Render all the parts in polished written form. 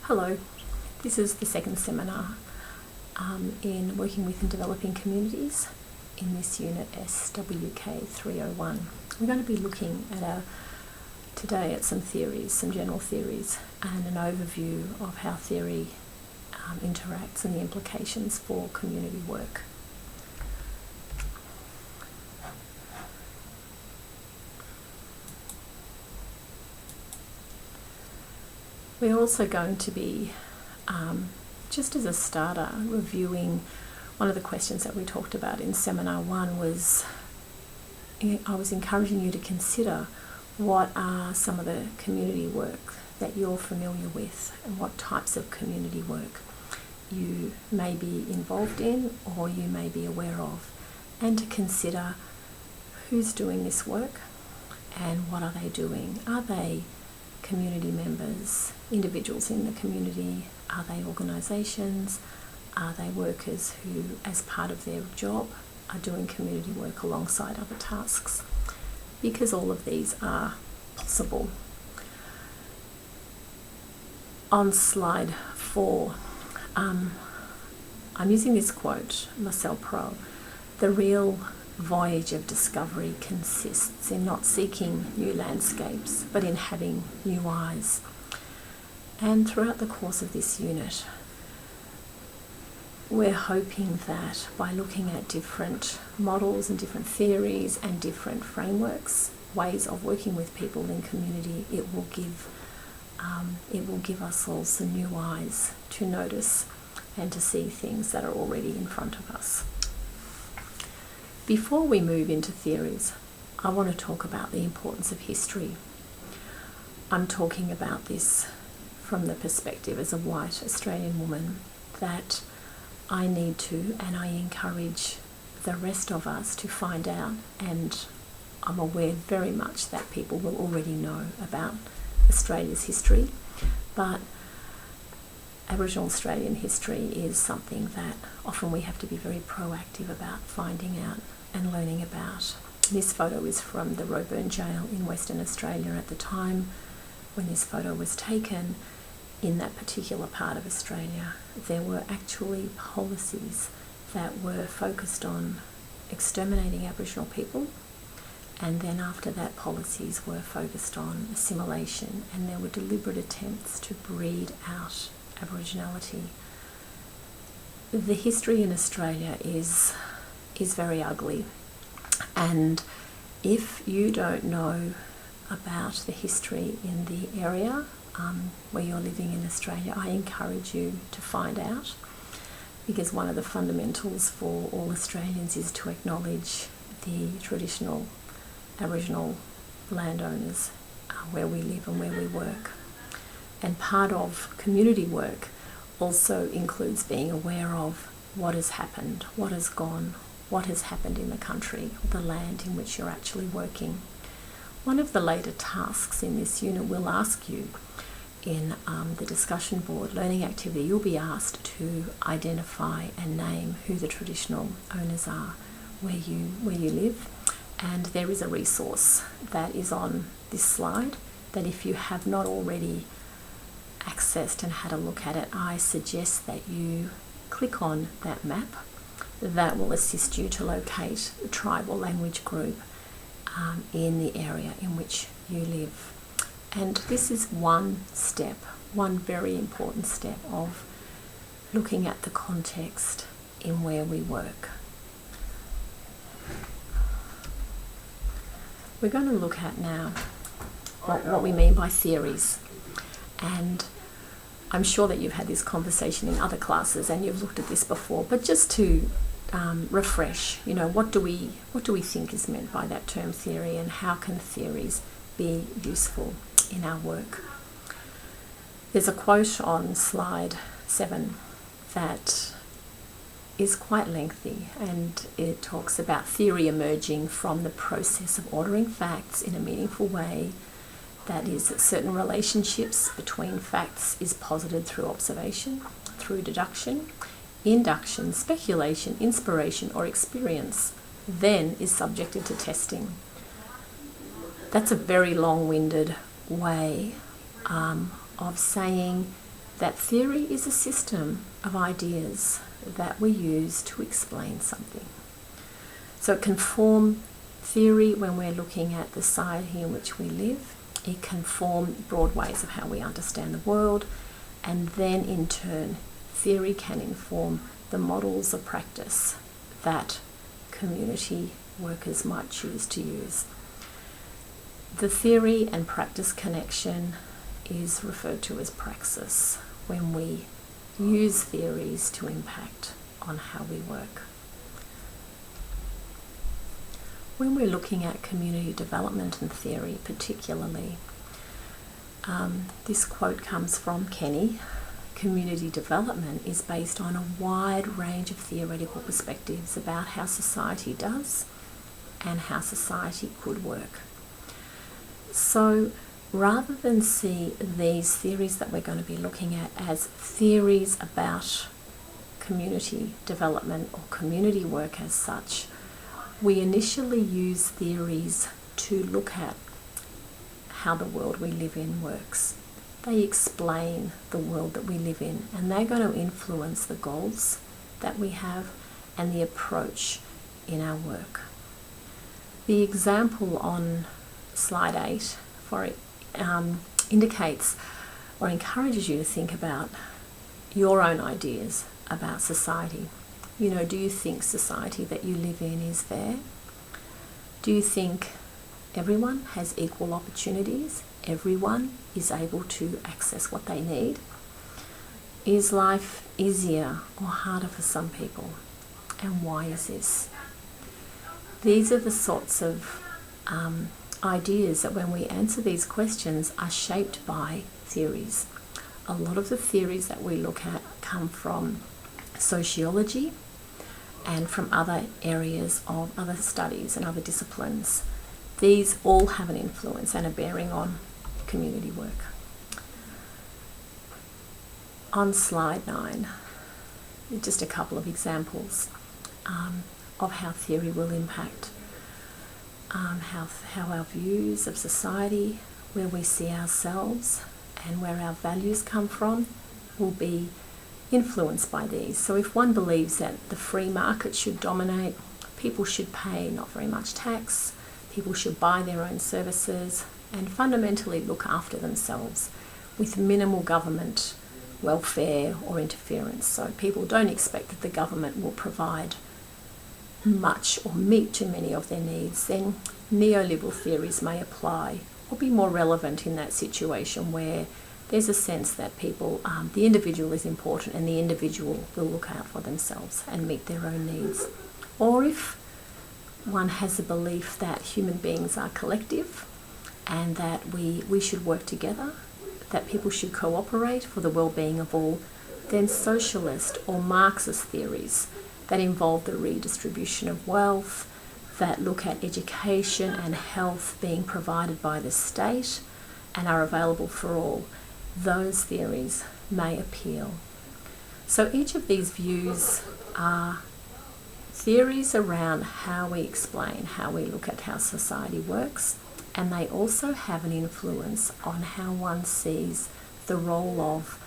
Hello, this is the second seminar in working with and developing communities in this unit SWK 301. We're going to be looking at today at some theories, some general theories, and an overview of how theory interacts and the implications for community work. We're also going to be, just as a starter, reviewing one of the questions that we talked about in Seminar 1 was, I was encouraging you to consider what are some of the community work that you're familiar with and what types of community work you may be involved in or you may be aware of, and to consider who's doing this work and what are they doing. Are they community members, individuals in the community? Are they organisations? Are they workers who, as part of their job, are doing community work alongside other tasks? Because all of these are possible. On slide 4, I'm using this quote, Marcel Proust: "The real voyage of discovery consists in not seeking new landscapes, but in having new eyes." And throughout the course of this unit, we're hoping that by looking at different models and different theories and different frameworks, ways of working with people in community, it will give us all some new eyes to notice and to see things that are already in front of us. Before we move into theories, I want to talk about the importance of history. I'm talking about this from the perspective as a white Australian woman, that I need to, and I encourage the rest of us to find out, and I'm aware very much that people will already know about Australia's history, but Aboriginal Australian history is something that often we have to be very proactive about finding out and learning about. This photo is from the Roebourne Jail in Western Australia. At the time when this photo was taken, in that particular part of Australia, there were actually policies that were focused on exterminating Aboriginal people, and then after that policies were focused on assimilation, and there were deliberate attempts to breed out Aboriginality. The history in Australia is very ugly, and if you don't know about the history in the area where you're living in Australia, I encourage you to find out, because one of the fundamentals for all Australians is to acknowledge the traditional Aboriginal landowners where we live and where we work. And part of community work also includes being aware of what has happened, what has gone, what has happened in the country, the land in which you're actually working. One of the later tasks in this unit will ask you in the discussion board learning activity, you'll be asked to identify and name who the traditional owners are where you live. And there is a resource that is on this slide that if you have not already accessed and had a look at it, I suggest that you click on that map. That will assist you to locate the tribal language group in the area in which you live. And this is one step, one very important step of looking at the context in where we work. We're going to look at now what we mean by theories. And I'm sure that you've had this conversation in other classes and you've looked at this before, but just to refresh, what do we think is meant by that term theory, and how can theories be useful in our work? There's a quote on slide 7 that is quite lengthy, and it talks about theory emerging from the process of ordering facts in a meaningful way. That is, that certain relationships between facts is posited through observation, through deduction, induction, speculation, inspiration, or experience, then is subjected to testing. That's a very long-winded way of saying that theory is a system of ideas that we use to explain something. So it can form theory when we're looking at the society in which we live. It can form broad ways of how we understand the world, and then in turn, theory can inform the models of practice that community workers might choose to use. The theory and practice connection is referred to as praxis when we use theories to impact on how we work. When we're looking at community development and theory particularly, this quote comes from Kenny. Community development is based on a wide range of theoretical perspectives about how society does and how society could work. So rather than see these theories that we're going to be looking at as theories about community development or community work as such, we initially use theories to look at how the world we live in works. They explain the world that we live in, and they're going to influence the goals that we have and the approach in our work. The example on slide 8 indicates or encourages you to think about your own ideas about society. You know, do you think society that you live in is fair? Do you think everyone has equal opportunities? Everyone is able to access what they need? Is life easier or harder for some people? And why is this? These are the sorts of ideas that when we answer these questions are shaped by theories. A lot of the theories that we look at come from sociology and from other areas of other studies and other disciplines. These all have an influence and a bearing on community work. On slide 9, just a couple of examples of how theory will impact how our views of society, where we see ourselves and where our values come from, will be influenced by these. So if one believes that the free market should dominate, people should pay not very much tax, people should buy their own services and fundamentally look after themselves with minimal government welfare or interference. So people don't expect that the government will provide much or meet too many of their needs, then neoliberal theories may apply or be more relevant in that situation where there's a sense that people, the individual is important and the individual will look out for themselves and meet their own needs. Or if one has a belief that human beings are collective and that we should work together, that people should cooperate for the well-being of all, then socialist or Marxist theories that involve the redistribution of wealth, that look at education and health being provided by the state and are available for all, those theories may appeal. So each of these views are theories around how we explain, how we look at how society works, and they also have an influence on how one sees the role of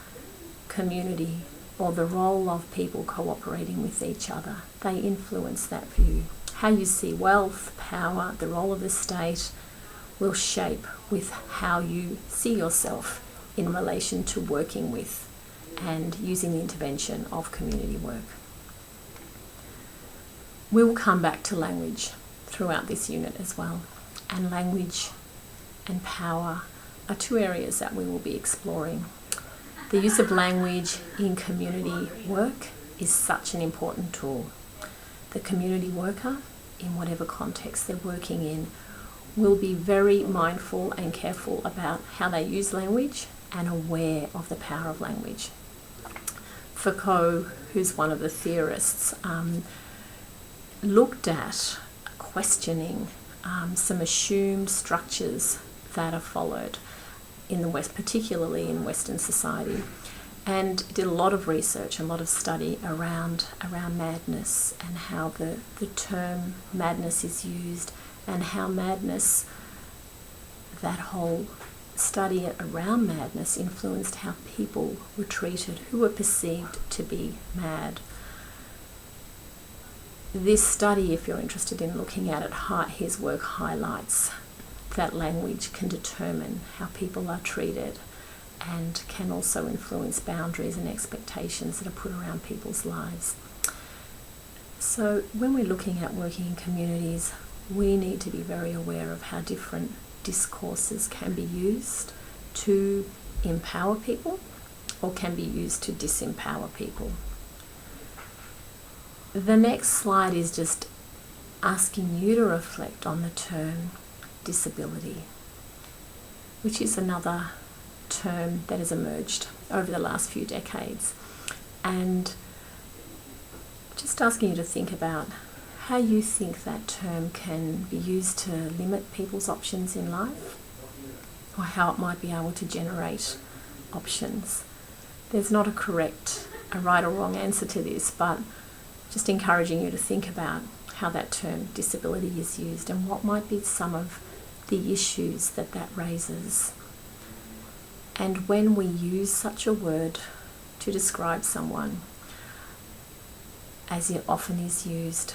community or the role of people cooperating with each other. They influence that view. How you see wealth, power, the role of the state will shape with how you see yourself in relation to working with and using the intervention of community work. We will come back to language throughout this unit as well, and language and power are two areas that we will be exploring. The use of language in community work is such an important tool. The community worker, in whatever context they're working in, will be very mindful and careful about how they use language and aware of the power of language. Foucault, who's one of the theorists, looked at questioning some assumed structures that are followed in the West, particularly in Western society, and did a lot of research and a lot of study around madness and how the term madness is used and how madness, that whole study around madness influenced how people were treated who were perceived to be mad. This study, if you're interested in looking at it, his work highlights that language can determine how people are treated and can also influence boundaries and expectations that are put around people's lives. So when we're looking at working in communities, we need to be very aware of how different discourses can be used to empower people or can be used to disempower people. The next slide is just asking you to reflect on the term disability, which is another term that has emerged over the last few decades, and just asking you to think about how you think that term can be used to limit people's options in life, or how it might be able to generate options. There's not a right or wrong answer to this, but just encouraging you to think about how that term disability is used and what might be some of the issues that raises. And when we use such a word to describe someone, as it often is used,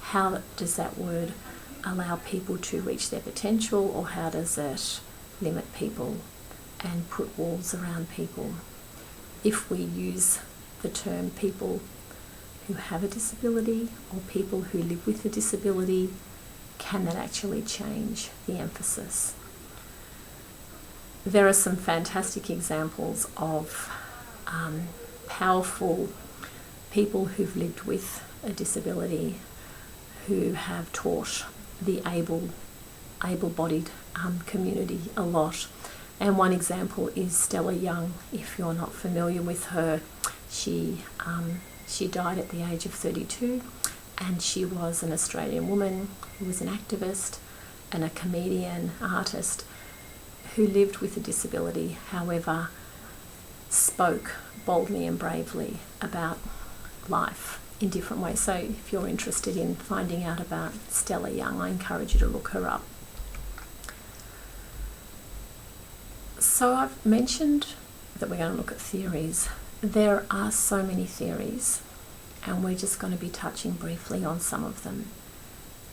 how does that word allow people to reach their potential, or how does it limit people and put walls around people? If we use the term people who have a disability or people who live with a disability, can that actually change the emphasis? There are some fantastic examples of powerful people who've lived with a disability who have taught the able-bodied community a lot. And one example is Stella Young. If you're not familiar with her, she died at the age of 32, and she was an Australian woman who was an activist and a comedian, artist, who lived with a disability, however, spoke boldly and bravely about life in different ways. So if you're interested in finding out about Stella Young, I encourage you to look her up. So I've mentioned that we're going to look at theories. There are so many theories, and we're just going to be touching briefly on some of them.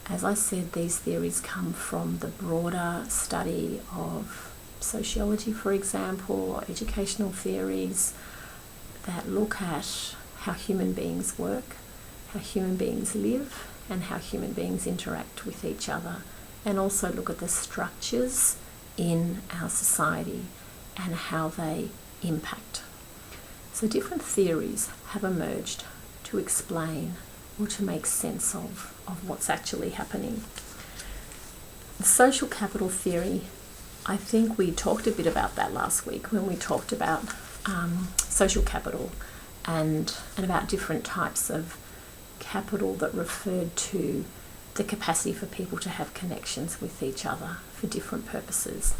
As I said, these theories come from the broader study of sociology, for example, or educational theories that look at how human beings work, how human beings live, and how human beings interact with each other, and also look at the structures in our society and how they impact. So different theories have emerged to explain or to make sense of what's actually happening. The social capital theory, I think we talked a bit about that last week when we talked about social capital and about different types of capital that referred to the capacity for people to have connections with each other for different purposes.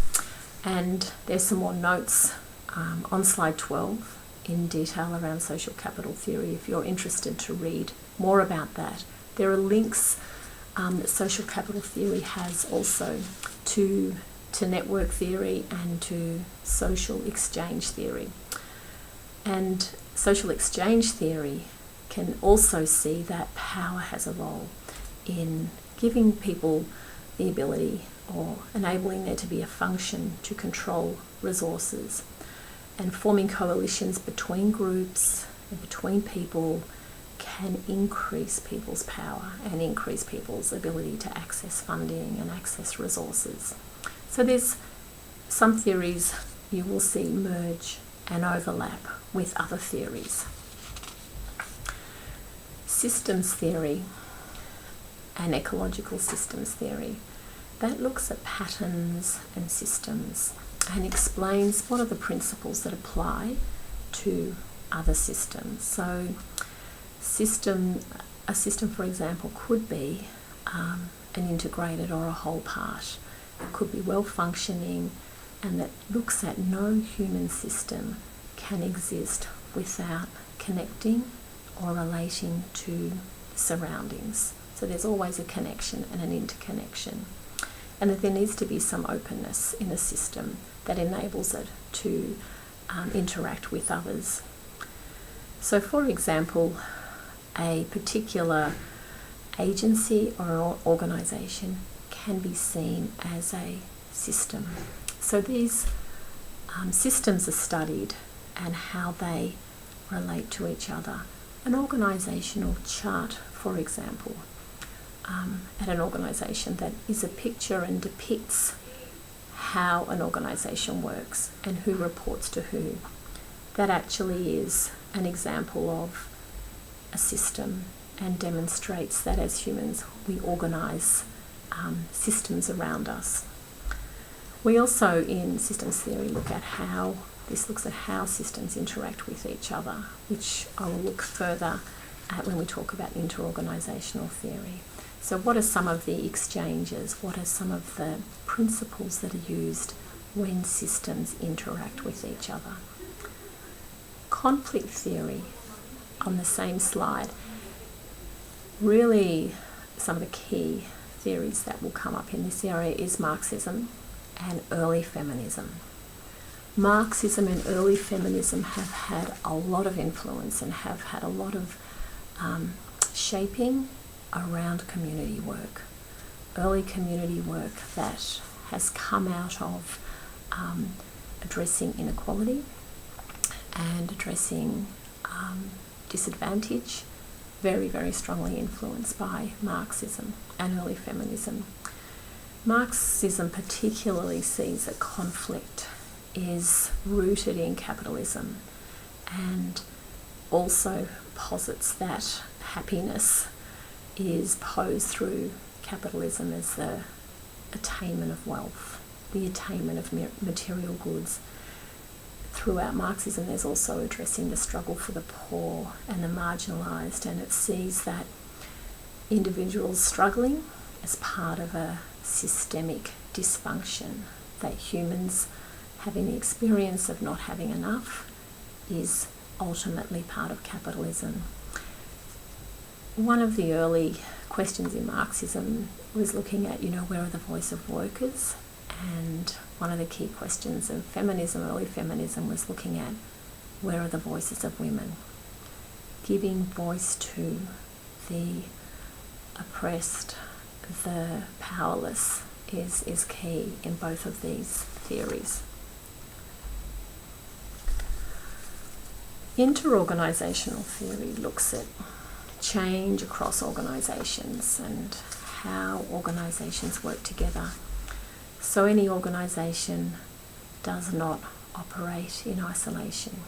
And there's some more notes on slide 12 in detail around social capital theory if you're interested to read more about that. There are links that social capital theory has also to network theory and to social exchange theory. And social exchange theory can also see that power has a role in giving people the ability or enabling there to be a function to control resources, and forming coalitions between groups and between people can increase people's power and increase people's ability to access funding and access resources. So there's some theories you will see merge and overlap with other theories. Systems theory and ecological systems theory, that looks at patterns and systems and explains what are the principles that apply to other systems. So a system, for example, could be an integrated or a whole part. It could be well functioning, and that looks at no human system can exist without connecting or relating to the surroundings. So there's always a connection and an interconnection. and that there needs to be some openness in a system that enables it to interact with others. So, for example, a particular agency or an organisation can be seen as a system. So these systems are studied and how they relate to each other. An organisational chart, for example, at an organisation that is a picture and depicts how an organisation works and who reports to who. That actually is an example of a system and demonstrates that as humans we organise systems around us. We also, in systems theory, look at how systems interact with each other, which I will look further at when we talk about interorganisational theory. So what are some of the exchanges? What are some of the principles that are used when systems interact with each other? Conflict theory, on the same slide, really some of the key theories that will come up in this area is Marxism and early feminism. Marxism and early feminism have had a lot of influence and have had a lot of shaping around community work. Early community work that has come out of addressing inequality and addressing disadvantage, very, very strongly influenced by Marxism and early feminism. Marxism particularly sees that conflict is rooted in capitalism and also posits that happiness is posed through capitalism as the attainment of wealth, the attainment of material goods. Throughout Marxism, there's also addressing the struggle for the poor and the marginalised, and it sees that individuals struggling as part of a systemic dysfunction, that humans having the experience of not having enough is ultimately part of capitalism. One of the early questions in Marxism was looking at, where are the voice of workers? And one of the key questions of feminism, early feminism, was looking at where are the voices of women? Giving voice to the oppressed, the powerless is key in both of these theories. Interorganisational theory looks at change across organisations and how organisations work together. So any organisation does not operate in isolation.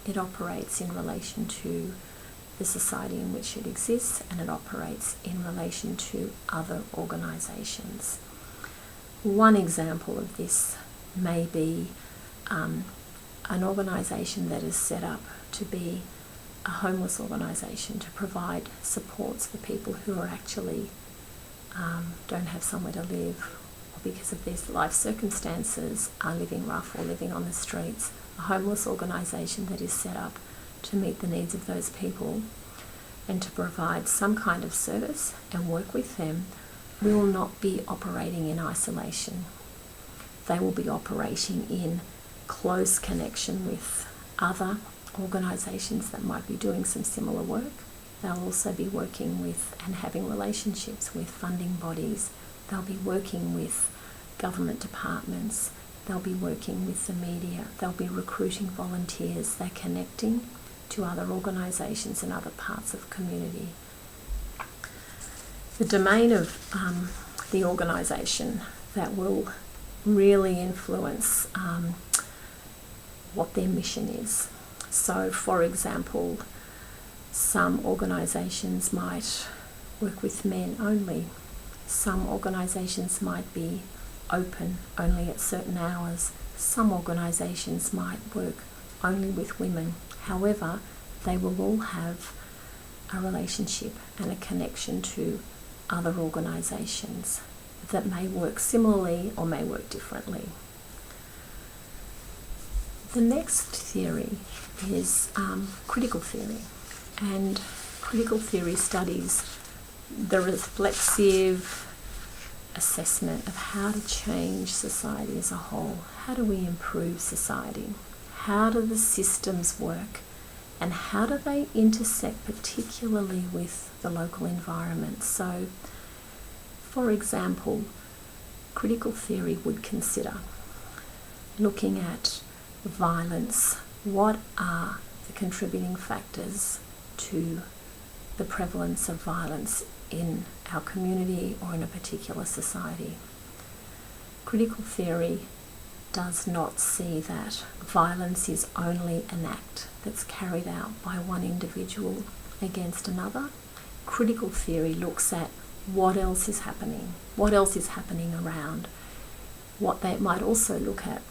It operates in relation to the society in which it exists, and it operates in relation to other organisations. One example of this may be an organisation that is set up to be a homeless organisation to provide supports for people who are actually don't have somewhere to live, or because of their life circumstances are living rough or living on the streets. A homeless organisation that is set up to meet the needs of those people and to provide some kind of service and work with them will not be operating in isolation. They will be operating in close connection with other organisations that might be doing some similar work. They'll also be working with and having relationships with funding bodies. They'll be working with government departments. They'll be working with the media. They'll be recruiting volunteers. They're connecting to other organisations in other parts of community. The domain of the organisation that will really influence what their mission is. So, for example, some organisations might work with men only. Some organisations might be open only at certain hours. Some organisations might work only with women. However, they will all have a relationship and a connection to other organisations that may work similarly or may work differently. The next theory is critical theory, and critical theory studies the reflexive, assessment of how to change society as a whole. How do we improve society? How do the systems work? And how do they intersect particularly with the local environment? So, for example, critical theory would consider looking at violence. What are the contributing factors to the prevalence of violence in our community or in a particular society? Critical theory does not see that violence is only an act that's carried out by one individual against another. Critical theory looks at what else is happening around. What they might also look at,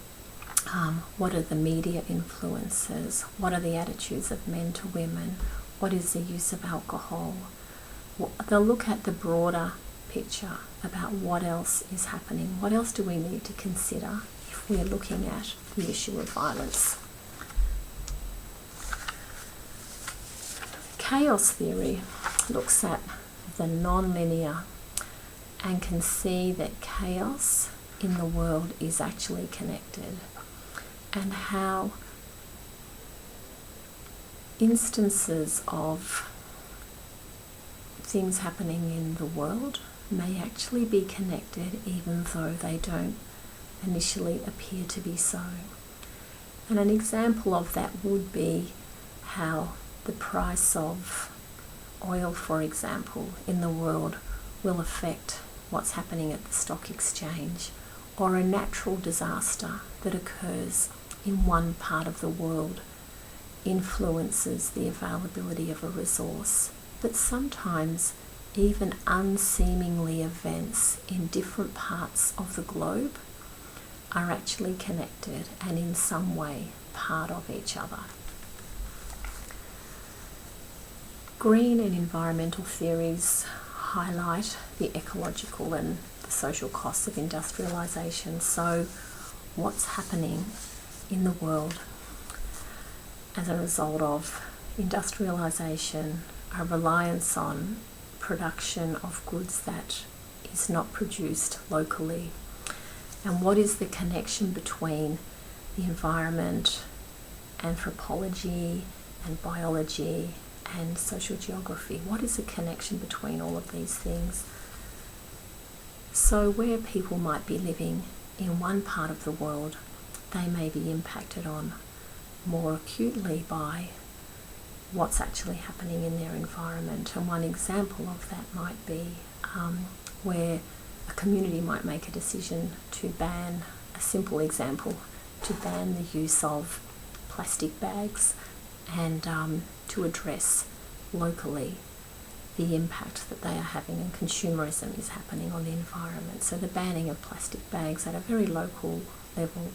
what are the media influences, what are the attitudes of men to women, what is the use of alcohol. They'll look at the broader picture about what else is happening, what else do we need to consider if we're looking at the issue of violence. Chaos theory looks at the non-linear and can see that chaos in the world is actually connected, and how instances of things happening in the world may actually be connected even though they don't initially appear to be so. And an example of that would be how the price of oil, for example, in the world will affect what's happening at the stock exchange, or a natural disaster that occurs in one part of the world influences the availability of a resource. But sometimes even unseemingly events in different parts of the globe are actually connected and in some way part of each other. Green and environmental theories highlight the ecological and the social costs of industrialisation. So what's happening in the world as a result of industrialisation, a reliance on production of goods that is not produced locally, and what is the connection between the environment, anthropology and biology and social geography? What is the connection between all of these things? So where people might be living in one part of the world, they may be impacted on more acutely by what's actually happening in their environment. And one example of that might be where a community might make a decision to ban, a simple example, to ban the use of plastic bags and to address locally the impact that they are having, and consumerism is happening on the environment. So the banning of plastic bags at a very local level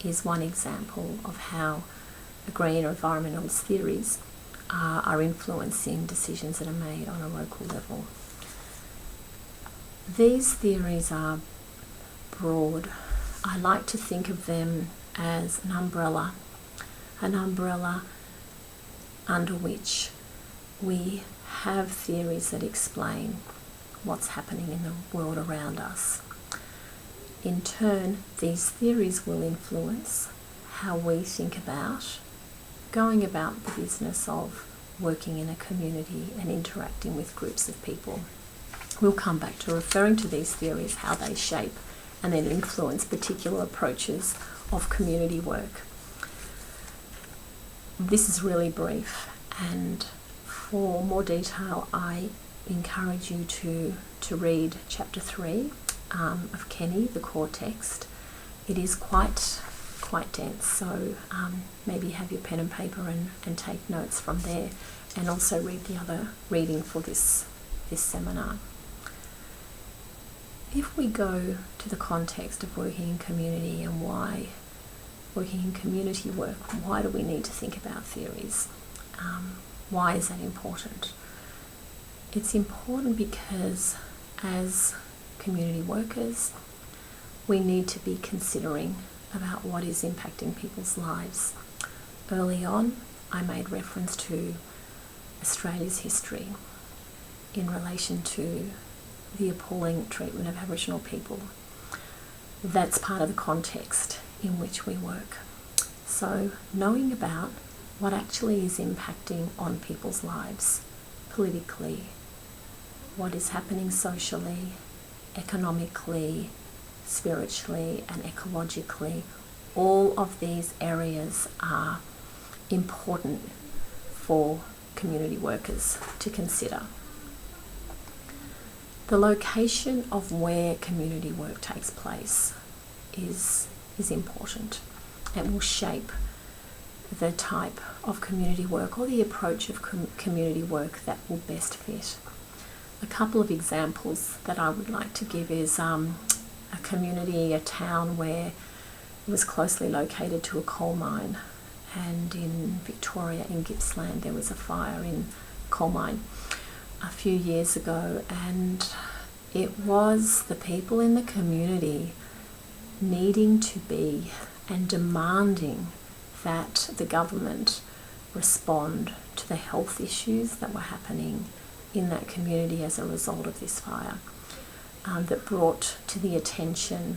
is one example of how the green or environmentalist theories are influencing decisions that are made on a local level. These theories are broad. I like to think of them as an umbrella under which we have theories that explain what's happening in the world around us. In turn, these theories will influence how we think about going about the business of working in a community and interacting with groups of people. We'll come back to referring to these theories, how they shape and then influence particular approaches of community work. This is really brief, and for more detail I encourage you to read chapter 3 of Kenny, the core text. It is quite dense, so maybe have your pen and paper and take notes from there, and also read the other reading for this seminar. If we go to the context of working in community and why working in community work, why do we need to think about theories? Why is that important? It's important because as community workers, we need to be considering about what is impacting people's lives. Early on, I made reference to Australia's history in relation to the appalling treatment of Aboriginal people. That's part of the context in which we work. So knowing about what actually is impacting on people's lives, politically, what is happening socially, economically, spiritually and ecologically, all of these areas are important for community workers to consider. The location of where community work takes place is important. It will shape the type of community work or the approach of community work that will best fit. A couple of examples that I would like to give is a community, a town where it was closely located to a coal mine, and in Victoria, in Gippsland, there was a fire in a coal mine a few years ago, and it was the people in the community needing to be and demanding that the government respond to the health issues that were happening in that community as a result of this fire, that brought to the attention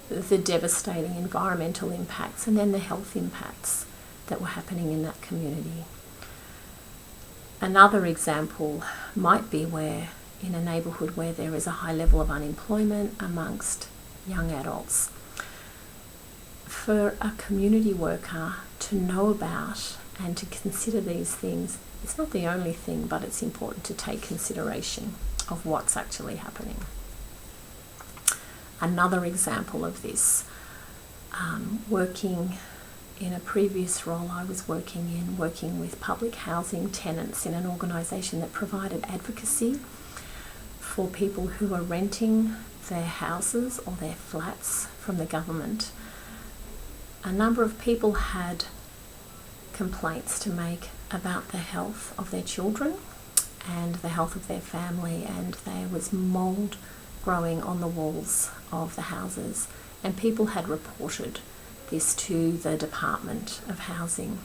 the devastating environmental impacts and then the health impacts that were happening in that community. Another example might be where in a neighbourhood where there is a high level of unemployment amongst young adults, for a community worker to know about and to consider these things, it's not the only thing, but it's important to take consideration of what's actually happening. Another example of this, working in a previous role I was working with public housing tenants in an organisation that provided advocacy for people who were renting their houses or their flats from the government. A number of people had complaints to make about the health of their children and the health of their family, and there was mould growing on the walls of the houses, and people had reported this to the Department of Housing,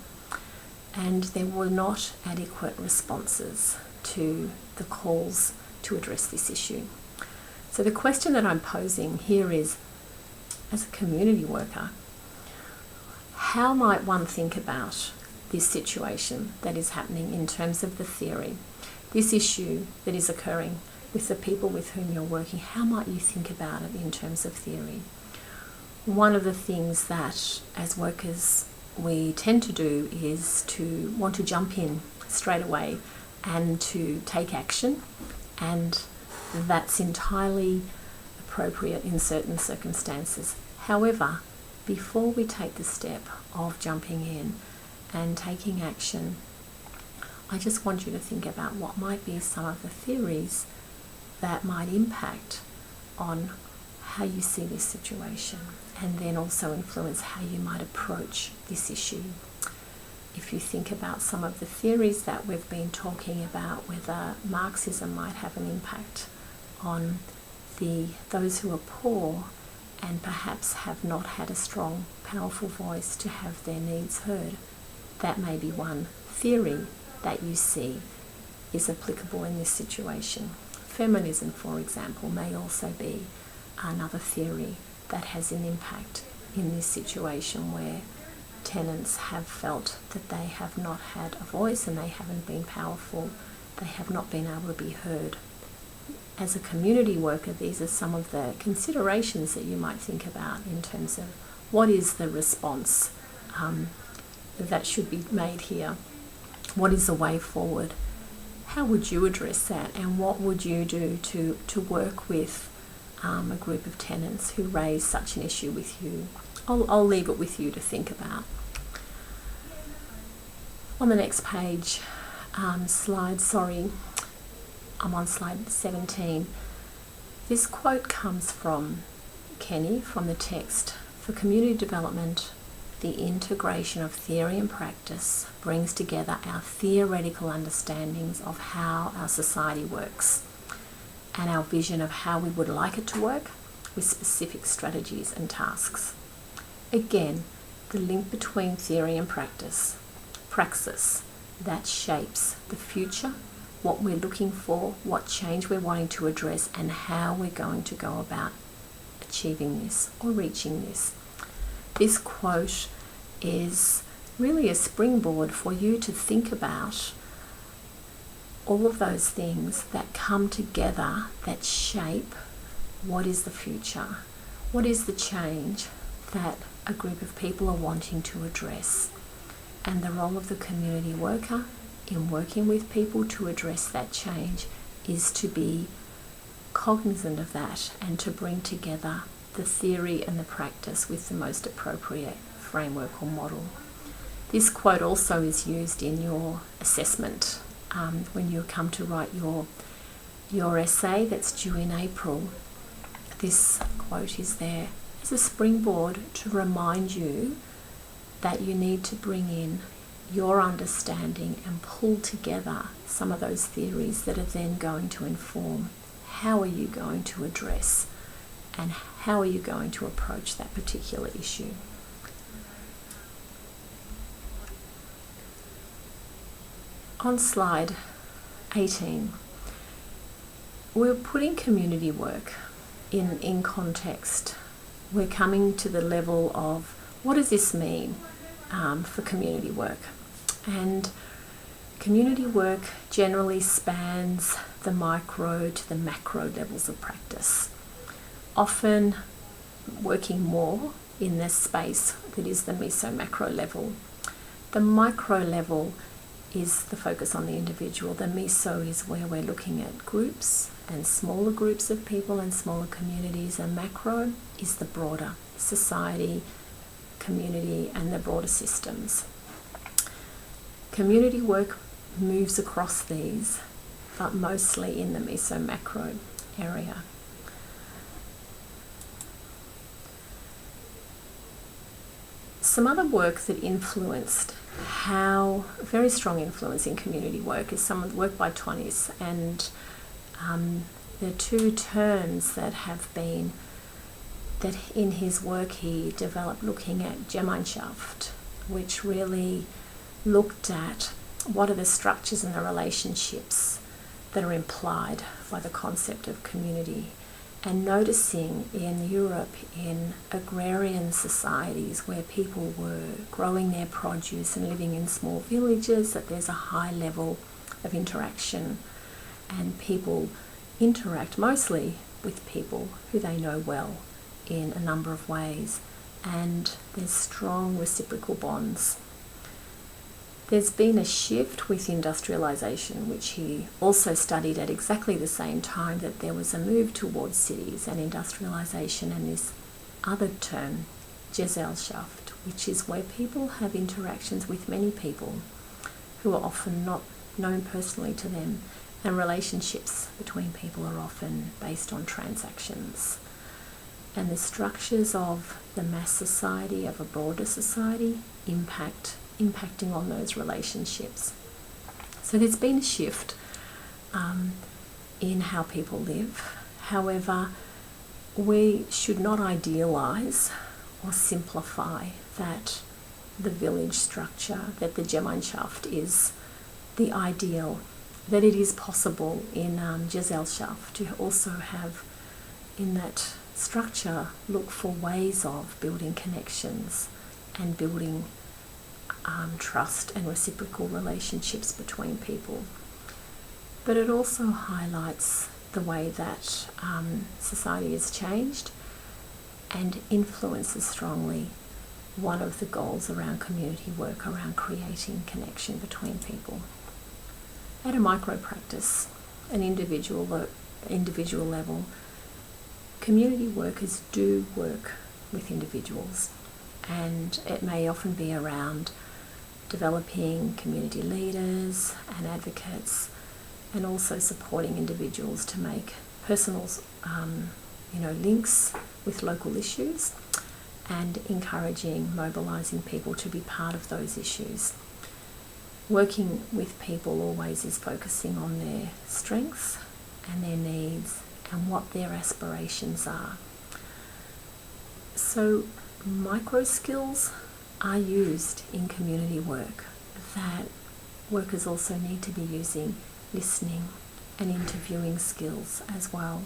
and there were not adequate responses to the calls to address this issue. So the question that I'm posing here is, as a community worker, how might one think about this situation that is happening in terms of the theory, this issue that is occurring with the people with whom you're working? How might you think about it in terms of theory? One of the things that as workers we tend to do is to want to jump in straight away and to take action, and that's entirely appropriate in certain circumstances. However, before we take the step of jumping in and taking action, I just want you to think about what might be some of the theories that might impact on how you see this situation, and then also influence how you might approach this issue. If you think about some of the theories that we've been talking about, whether Marxism might have an impact on those who are poor and perhaps have not had a strong, powerful voice to have their needs heard, that may be one theory that you see is applicable in this situation. Feminism, for example, may also be another theory that has an impact in this situation where tenants have felt that they have not had a voice and they haven't been powerful, they have not been able to be heard. As a community worker, these are some of the considerations that you might think about in terms of what is the response that should be made here. What is the way forward? How would you address that, and what would you do to work with a group of tenants who raise such an issue with you? I'll leave it with you to think about. On the next page, I'm on slide 17. This quote comes from Kenny, from the text: "For community development, the integration of theory and practice brings together our theoretical understandings of how our society works and our vision of how we would like it to work with specific strategies and tasks." Again, the link between theory and praxis that shapes the future what we're looking for, what change we're wanting to address, and how we're going to go about achieving this or reaching this. This quote is really a springboard for you to think about all of those things that come together that shape what is the future, what is the change that a group of people are wanting to address, and the role of the community worker in working with people to address that change is to be cognizant of that and to bring together the theory and the practice with the most appropriate framework or model. This quote also is used in your assessment when you come to write your essay that's due in April. This quote is there as a springboard to remind you that you need to bring in your understanding and pull together some of those theories that are then going to inform how are you going to address and how are you going to approach that particular issue. On slide 18, we're putting community work in context. We're coming to the level of what does this mean for community work? And community work generally spans the micro to the macro levels of practice, often working more in this space that is the meso-macro level. The micro level is the focus on the individual. The meso is where we're looking at groups and smaller groups of people and smaller communities, and macro is the broader society, community, and the broader systems. Community work moves across these, but mostly in the meso-macro area. Some other work that influenced how, very strong influence in community work is some work by Tönnies, and the two terms that have been, that in his work he developed looking at Gemeinschaft, which really looked at what are the structures and the relationships that are implied by the concept of community, and noticing in Europe, in agrarian societies where people were growing their produce and living in small villages, that there's a high level of interaction, and people interact mostly with people who they know well in a number of ways, and there's strong reciprocal bonds. There's been a shift with industrialisation, which he also studied at exactly the same time that there was a move towards cities and industrialisation, and this other term, Gesellschaft, which is where people have interactions with many people who are often not known personally to them, and relationships between people are often based on transactions. And the structures of the mass society, of a broader society, impacting on those relationships. So there's been a shift in how people live. However, we should not idealise or simplify that the village structure, that the Gemeinschaft is the ideal, that it is possible in Gesellschaft to also have in that structure look for ways of building connections and building trust and reciprocal relationships between people. But it also highlights the way that society has changed and influences strongly one of the goals around community work, around creating connection between people. At a micro practice, an individual level, community workers do work with individuals, and it may often be around developing community leaders and advocates, and also supporting individuals to make personal links with local issues, and encouraging, mobilising people to be part of those issues. Working with people always is focusing on their strengths and their needs and what their aspirations are. So micro skills are used in community work that workers also need to be using listening and interviewing skills as well,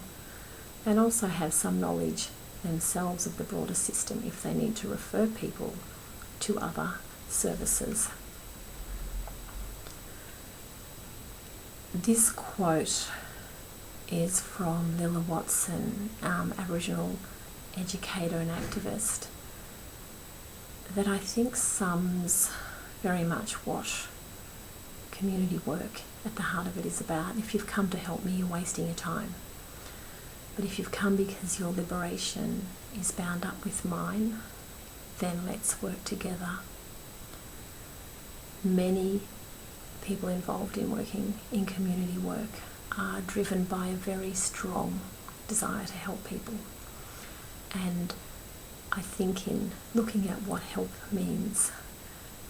and also have some knowledge themselves of the broader system if they need to refer people to other services. This quote is from Lilla Watson, Aboriginal educator and activist, that I think sums very much what community work at the heart of it is about. If you've come to help me, you're wasting your time. But if you've come because your liberation is bound up with mine, then let's work together. Many people involved in working in community work are driven by a very strong desire to help people. And I think in looking at what help means,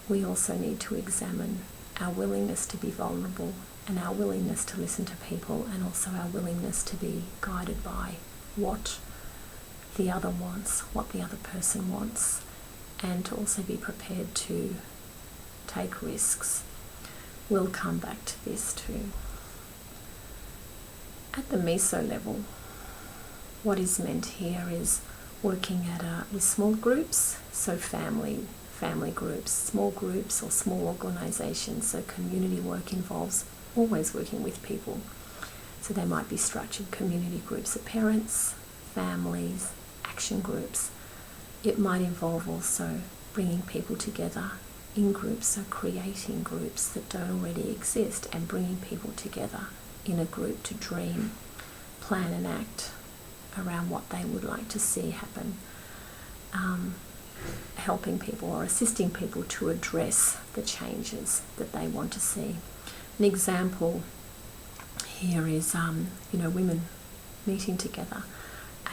we also need to examine our willingness to be vulnerable and our willingness to listen to people, and also our willingness to be guided by what the other wants, what the other person wants, and to also be prepared to take risks. We'll come back to this too. At the meso level, what is meant here is working with small groups, so family groups, small groups or small organisations. So community work involves always working with people. So there might be structured community groups of parents, families, action groups. It might involve also bringing people together in groups, so creating groups that don't already exist and bringing people together in a group to dream, plan and act around what they would like to see happen. Helping people or assisting people to address the changes that they want to see. An example here is, women meeting together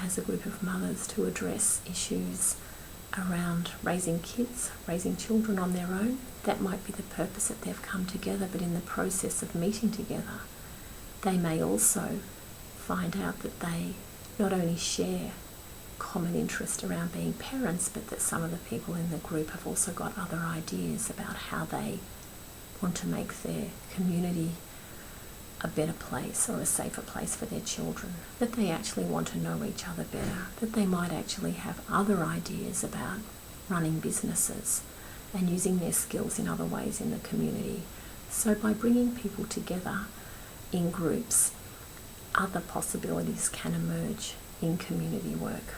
as a group of mothers to address issues around raising kids, raising children on their own. That might be the purpose that they've come together, but in the process of meeting together, they may also find out that they not only share common interest around being parents, but that some of the people in the group have also got other ideas about how they want to make their community a better place or a safer place for their children, that they actually want to know each other better, that they might actually have other ideas about running businesses and using their skills in other ways in the community. So by bringing people together in groups, other possibilities can emerge in community work.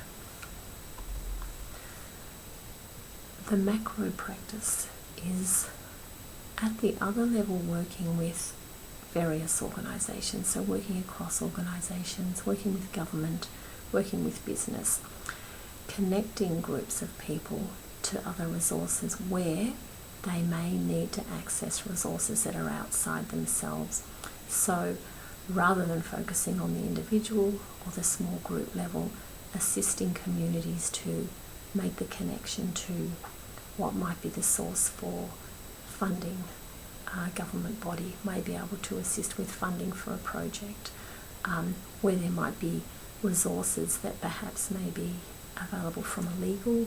The macro practice is at the other level working with various organisations, so working across organisations, working with government, working with business, connecting groups of people to other resources where they may need to access resources that are outside themselves. So rather than focusing on the individual or the small group level, assisting communities to make the connection to what might be the source for funding. A government body may be able to assist with funding for a project, where there might be resources that perhaps may be available from a legal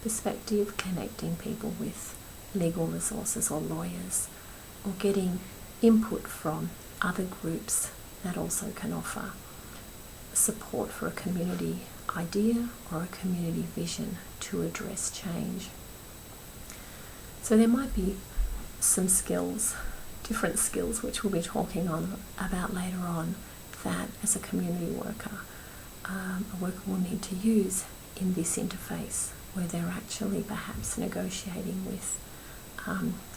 perspective, connecting people with legal resources or lawyers, or getting input from other groups that also can offer support for a community idea or a community vision to address change. So there might be some skills, different skills, which we'll be talking about later on, that as a community worker, a worker will need to use in this interface, where they're actually perhaps negotiating with,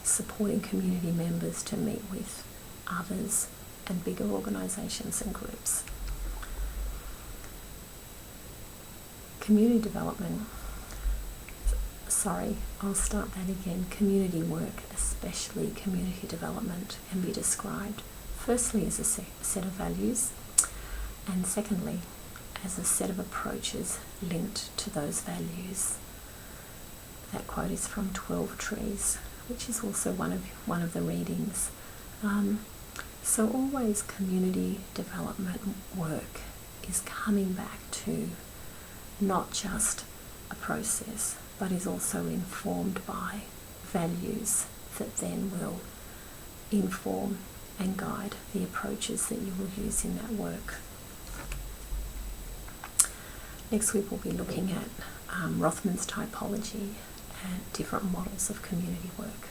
supporting community members to meet with others and bigger organisations and groups. Community development. I'll start that again. Community work, especially community development, can be described firstly as a set of values, and secondly as a set of approaches linked to those values. That quote is from 12 Trees, which is also one of the readings. So always community development work is coming back to not just a process, but is also informed by values that then will inform and guide the approaches that you will use in that work. Next week we'll be looking at Rothman's typology and different models of community work.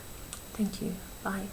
Thank you. Bye.